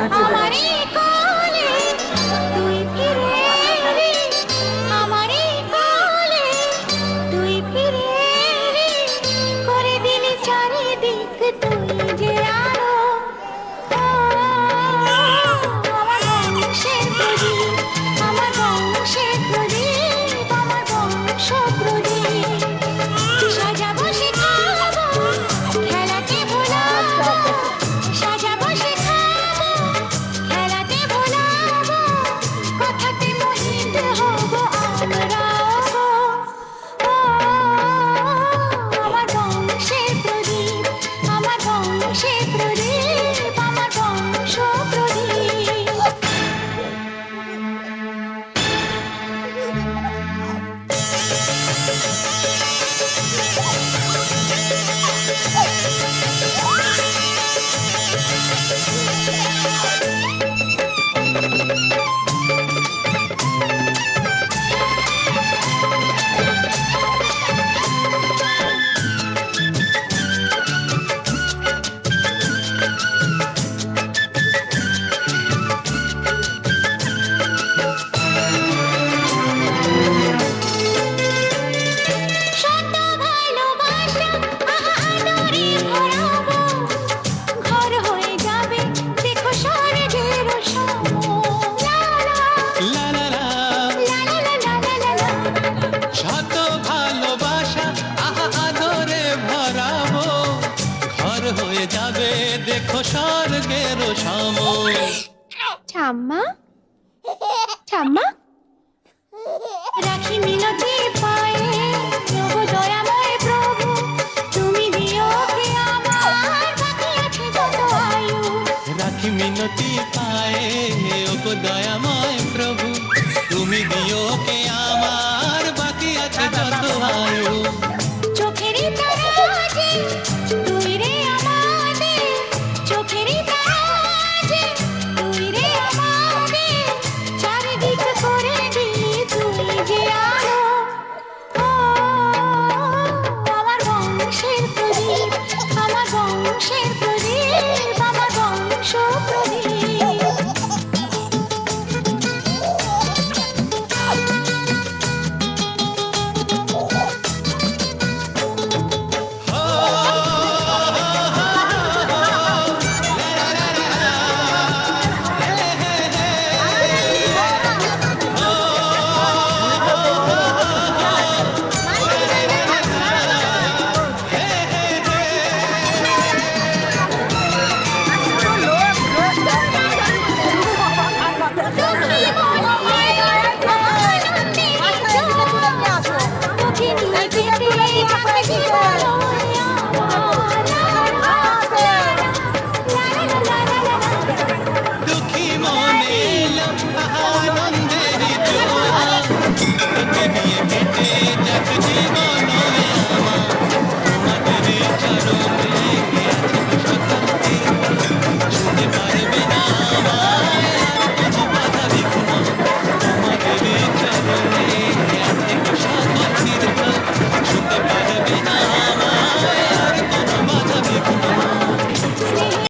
আছে দাঁড়া। আমারই কোলে তুই ফিরে এলি, আমারই কোলে তুই ফিরে এলি, করে দিলি চারিদিক তুই যে আলো। আমার বংশের প্রদীপ, আমার বংশের প্রদীপ, আমার বংশ প্রদীপ। সাজাবো শেখাবো খেলাতে ভোলাবো, সাজাবো শেখাবো খেলাতে ভোলাবো, কথাতে মোহিত হব আমরাও। আমার বংশের প্রদীপ, আমার বংশের প্রদীপ, আমার বংশ প্রদীপ। শত ভালোবাসা আহা আদরে ভরাবো, ঘর হয়ে যাবে দেখো স্বর্গের সম। লা লা লা লা লা, লা লা লা লা লা লা লা। শত ভালোবাসা আহা আদরে ভরাবো, ঘর হয়ে যাবে দেখো স্বর্গের সম। ঠাম্মা, ঠাম্মা, রাখি মিনতি পায়ে প্রভু দয়াময় প্রভু, তুমি দিও কে আমার বাকি আছে যত আয়ু। রাখি মিনতি পায়ে ও গো দয়াময়